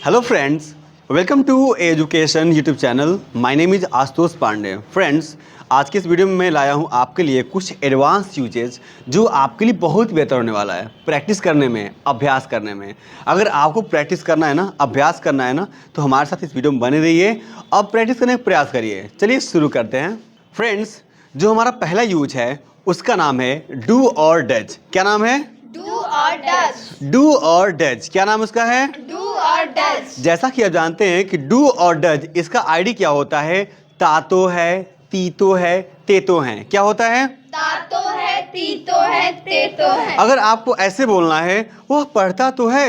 Hello friends, welcome to education YouTube channel. My name is Ashutosh Pandey. Friends, आज के इस video में मैं लाया हूँ आपके लिए कुछ एडवांस यूजेज जो आपके लिए बहुत बेहतर होने वाला है प्रैक्टिस करने में, अभ्यास करने में। अगर आपको प्रैक्टिस करना है ना, अभ्यास करना है ना, तो हमारे साथ इस वीडियो में बने रहिए और प्रैक्टिस करने का प्रयास करिए। चलिए शुरू करते हैं। फ्रेंड्स, जो हमारा पहला यूज है उसका नाम है डू और डज। क्या नाम है? डू और डज। डू और डज। क्या नाम उसका है? डू और डज। जैसा कि आप जानते हैं कि डू और डज इसका आईडी क्या होता है? तातो है, तीतो है, तेतो है। क्या होता है? तातो है, तीतो है, तेतो है। अगर आपको ऐसे बोलना है, वह पढ़ता तो है,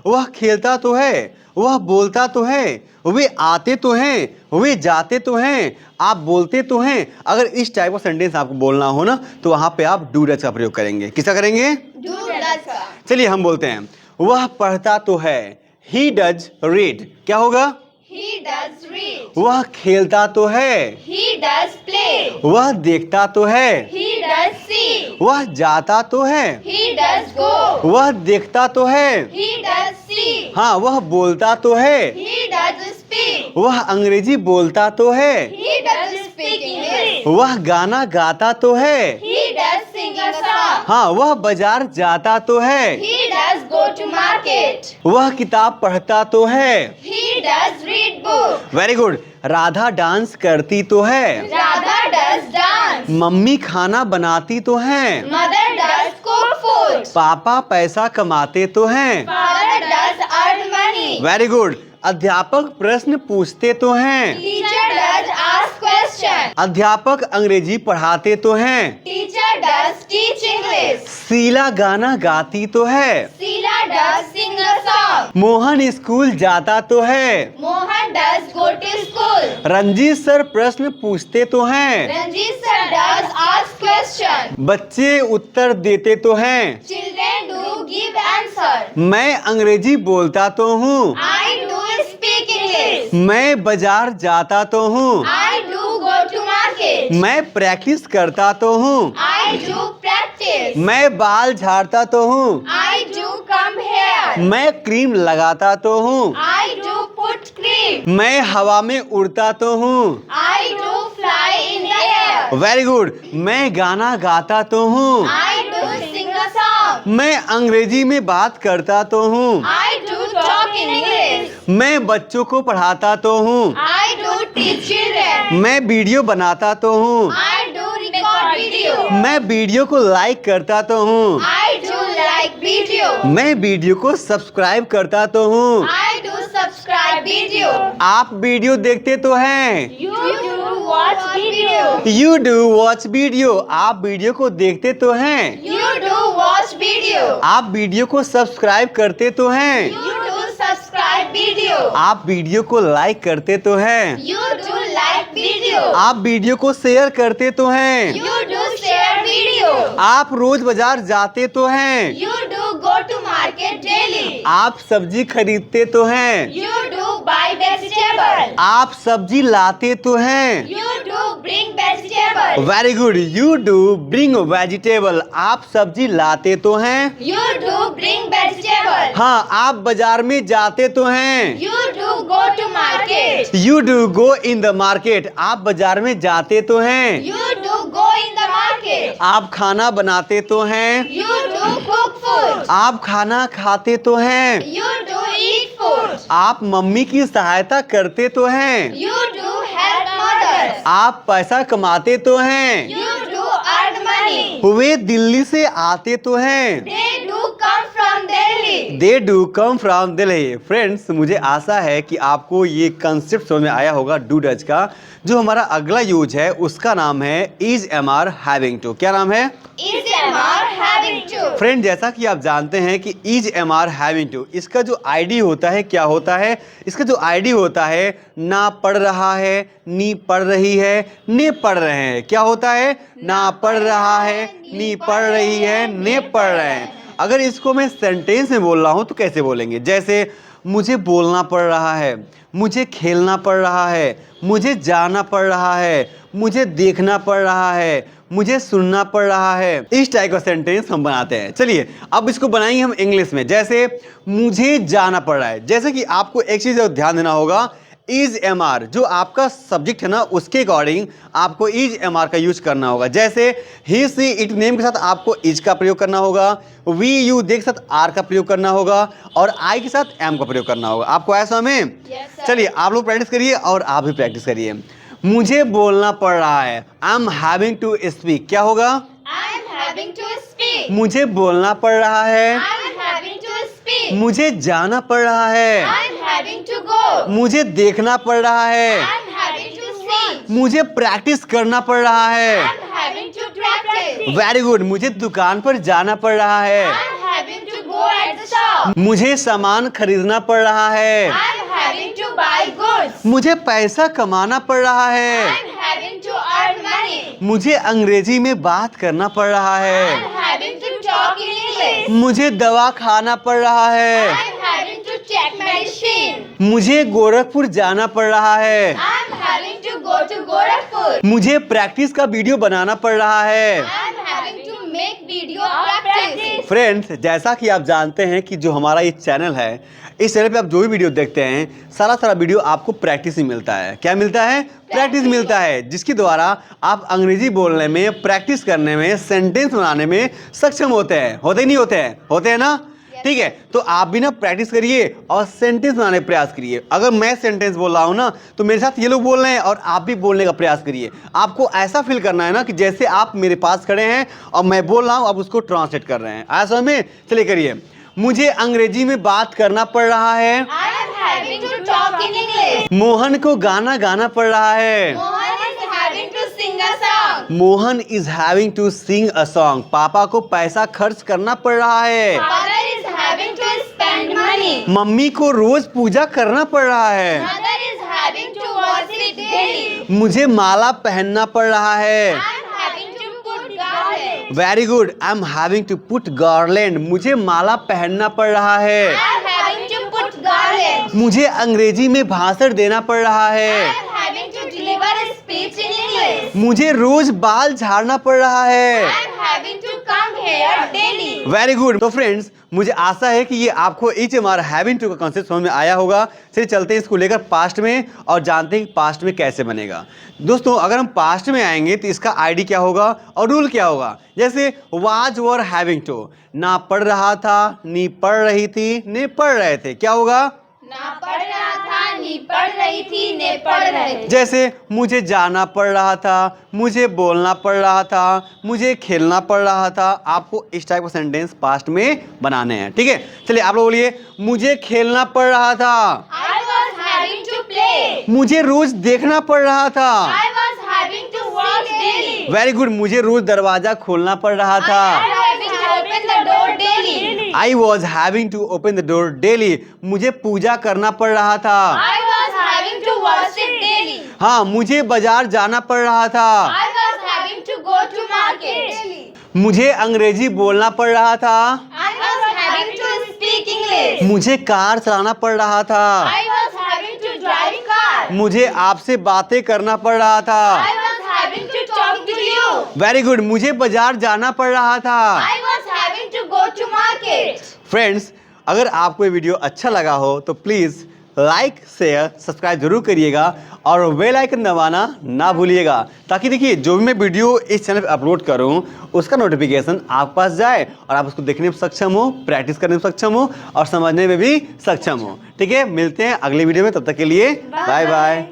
वह खेलता तो है, वह बोलता तो है, वे आते तो हैं, वे जाते तो हैं, आप बोलते तो हैं। अगर इस टाइप का सेंटेंस आपको बोलना हो ना, तो वहां पे आप डू डज का प्रयोग करेंगे। किसका करेंगे? डू डज का। चलिए हम बोलते हैं, वह पढ़ता तो है, ही डज रीड। क्या होगा? He does read. वह खेलता तो है, He does play. वह देखता तो है, He does see. वह जाता तो है, He does go. वह देखता तो है, He does see. हाँ वह बोलता तो है, He does speak. वह अंग्रेजी बोलता तो है, He does speak English. वह गाना गाता तो है, He does sing a song. हाँ वह बाजार जाता तो है, He does go to market. वह किताब पढ़ता तो है। He does read book. Very good. Radha dance करती तो है, Radha does dance. मम्मी खाना बनाती तो है, Mother does cook food. पापा पैसा कमाते तो हैं। Father does earn money. Very good. अध्यापक प्रश्न पूछते तो हैं, Teacher does ask question. अध्यापक अंग्रेजी पढ़ाते तो हैं। Teacher does teach English. Sheila गाना गाती तो है, Sheila does sing a song. Mohan school जाता तो है, Mohan does go to school. Ranjit sir प्रश्न पूछते तो हैं, Ranjit sir does ask question. बच्चे उत्तर देते तो हैं। Children do give answer. मैं अंग्रेजी बोलता तो हूँ, I do speak English. मैं बाजार जाता तो हूँ, I do go to market. मैं प्रैक्टिस करता तो हूँ, I do practice. मैं बाल झाड़ता तो हूँ, I do comb hair. मैं क्रीम लगाता तो हूँ, I do put cream. मैं हवा में उड़ता तो हूँ। I do fly in the air. Very good. मैं गाना गाता तो हूँ, I do sing a song. मैं अंग्रेजी में बात करता तो हूँ, I do talk in English. मैं बच्चों को पढ़ाता तो हूँ, I do teach children. मैं वीडियो बनाता तो हूँ, I do record video. मैं वीडियो को लाइक करता तो हूँ, I do like video. मैं वीडियो को सब्सक्राइब करता तो हूँ। I do subscribe video. आप वीडियो देखते तो हैं, You do watch video. You do watch video. आप वीडियो को देखते तो हैं, You do watch video. आप वीडियो को सब्सक्राइब करते तो हैं, You do subscribe video. आप वीडियो को लाइक करते तो हैं, You do like video. आप वीडियो को शेयर करते तो हैं, You do share video. आप रोज बाजार जाते तो हैं, You do go to market daily. आप सब्जी खरीदते तो हैं, You do buy vegetable. आप सब्जी लाते तो हैं। You do bring vegetable. Very good. You do bring vegetable. आप सब्जी लाते तो हैं, You do bring vegetable. हाँ आप बाजार में जाते तो हैं। You do go to market. You do go in the market. आप बाजार में जाते तो हैं, You do go in the market. आप खाना बनाते तो हैं, You do cook food. आप खाना खाते तो हैं, You do eat food. आप मम्मी की सहायता करते तो हैं, You do help mothers. आप पैसा कमाते तो हैं, You do earn money. वे दिल्ली से आते तो हैं। They do come from Delhi. They do come from Delhi. Friends, मुझे आशा है कि आपको ये कंसेप्ट समझ में आया होगा डू डज का। जो हमारा अगला यूज है उसका नाम है is am are having to. क्या नाम है? Is am are having to. Friend, जैसा कि आप जानते हैं कि is am are having to, इसका जो आईडी होता है क्या होता है? इसका जो आईडी होता है, ना पढ़ रहा है, नी पढ़ रही है, ने पढ़ रहे हैं। क्या होता है? ना पढ़ रहा है, नी पढ़ रही है, ने पढ़ रहे हैं। अगर इसको मैं सेंटेंस में बोल रहा हूँ तो कैसे बोलेंगे? जैसे मुझे बोलना पड़ रहा है, मुझे खेलना पड़ रहा है, मुझे जाना पड़ रहा है, मुझे देखना पड़ रहा है, मुझे सुनना पड़ रहा है। इस टाइप का सेंटेंस हम बनाते हैं। चलिए अब इसको बनाएंगे हम इंग्लिश में। जैसे मुझे जाना पड़ रहा है, जैसे कि आपको एक चीज ध्यान देना होगा, इज एम आर जो आपका सब्जेक्ट है ना, उसके अकॉर्डिंग आपको इज एम आर का यूज करना होगा। जैसे ही सी इट नेम के साथ आपको इज का प्रयोग करना होगा, वी यू दे के साथ आर का प्रयोग करना होगा, और आई के साथ एम का प्रयोग करना होगा। आपको ऐसा में Yes, sir. चलिए आप लोग प्रैक्टिस करिए और आप भी प्रैक्टिस करिए। मुझे बोलना पड़ रहा है, I am having to speak. क्या होगा? I'm having to speak. मुझे बोलना पड़ रहा है, I'm having to speak. मुझे जाना पड़ रहा है, I'm having to go. मुझे देखना पड़ रहा है, I'm having to see. मुझे प्रैक्टिस करना पड़ रहा है। I'm having to practice. Very good. मुझे दुकान पर जाना पड़ रहा है, I'm having to go at the shop. मुझे सामान खरीदना पड़ रहा है, I'm having to buy goods. मुझे पैसा कमाना पड़ रहा है, I'm having to earn money. मुझे अंग्रेजी में बात करना पड़ रहा है, I'm having to talk in English. मुझे दवा खाना पड़ रहा है, I'm having to take medicine. मुझे गोरखपुर जाना पड़ रहा है, I'm having to go to Gorakhpur. मुझे प्रैक्टिस का वीडियो बनाना पड़ रहा है। I'm having to make video practice. Friends, जैसा कि आप जानते हैं कि जो हमारा ये चैनल है, इस चैनल पे आप जो भी वीडियो देखते हैं, सारा वीडियो आपको प्रैक्टिस ही मिलता है। क्या मिलता है? प्रैक्टिस मिलता है, जिसके द्वारा आप अंग्रेजी बोलने में, प्रैक्टिस करने में, सेंटेंस बनाने में सक्षम होते हैं। होते नहीं होते हैं? होते हैं ना? ठीक है, तो आप भी ना प्रैक्टिस करिए और सेंटेंस बनाने का प्रयास करिए। अगर मैं सेंटेंस बोल रहा हूँ ना, तो मेरे साथ ये लोग बोल रहे हैं और आप भी बोलने का प्रयास करिए। आपको ऐसा फील करना है ना कि जैसे आप मेरे पास खड़े हैं और मैं बोल रहा हूँ, आप उसको ट्रांसलेट कर रहे हैं। ऐसा में चलिए करिए। मुझे अंग्रेजी में बात करना पड़ रहा है, I am having to talk in English. Mohan को गाना गाना पड़ रहा है, Mohan is having to sing a song. Mohan is having to sing a song. पापा को पैसा खर्च करना पड़ रहा है, Father is having to spend money. Mummy को रोज पूजा करना पड़ रहा है, Mother is having to worship daily. मुझे माला पहनना पड़ रहा है। I am having to put garland. Very good. I am having to put garland. मुझे माला पहनना पड़ रहा है, I am having to put garland. मुझे अंग्रेजी में भाषण देना पड़ रहा I है, am having to deliver a speech in English. मुझे रोज बाल झाड़ना पड़ रहा I है। am having to come here daily. Very good. तो फ्रेंड्स, मुझे आशा है कि ये आपको is am are having to का कॉन्सेप्ट समझ में आया होगा। चलिए चलते हैं इसको लेकर पास्ट में और जानते हैं कि पास्ट में कैसे बनेगा। दोस्तों, अगर हम पास्ट में आएंगे तो इसका आईडी क्या होगा और रूल क्या होगा। जैसे वाज वर हैविंग टू, ना पढ़ रहा था, नी पढ़ रही थी, ने पढ़ रहे थे। क्या होगा? ना पढ़ रहा था, नी पढ़ रही थी, ने पढ़ रहे थे। जैसे मुझे जाना पड़ रहा था, मुझे बोलना पड़ रहा था, मुझे खेलना पड़ रहा था। आपको इस टाइप का सेंटेंस पास्ट में बनाने हैं। ठीक है, चलिए आप लोग बोलिए। मुझे खेलना पड़ रहा था, I was having to play. मुझे रोज देखना पड़ रहा था। I was having to watch daily. Very good. मुझे रोज दरवाजा खोलना पड़ रहा था। I was having to open the door daily. I was having to open the door daily. मुझे पूजा करना पड़ रहा था। I was having to worship daily. हाँ, मुझे बाजार जाना पड़ रहा था। I was having to go to market. मुझे अंग्रेजी बोलना पड़ रहा था। I was having to speak English. मुझे कार चलाना पड़ रहा था। I was having to drive car. मुझे आपसे बातें करना पड़ रहा था। I was having to talk to you. Very good. मुझे बाजार जाना पड़ रहा था। I was having to go to market. Friends, अगर आपको ये वीडियो अच्छा लगा हो तो प्लीज़ लाइक शेयर सब्सक्राइब जरूर करिएगा और बेल आइकन दबाना ना भूलिएगा, ताकि देखिए जो भी मैं वीडियो इस चैनल पे अपलोड करूं उसका नोटिफिकेशन आप पास जाए और आप उसको देखने में सक्षम हो, प्रैक्टिस करने में सक्षम हो और समझने में भी सक्षम हो। ठीक है, मिलते हैं अगले वीडियो में। तब तक के लिए बाय बाय।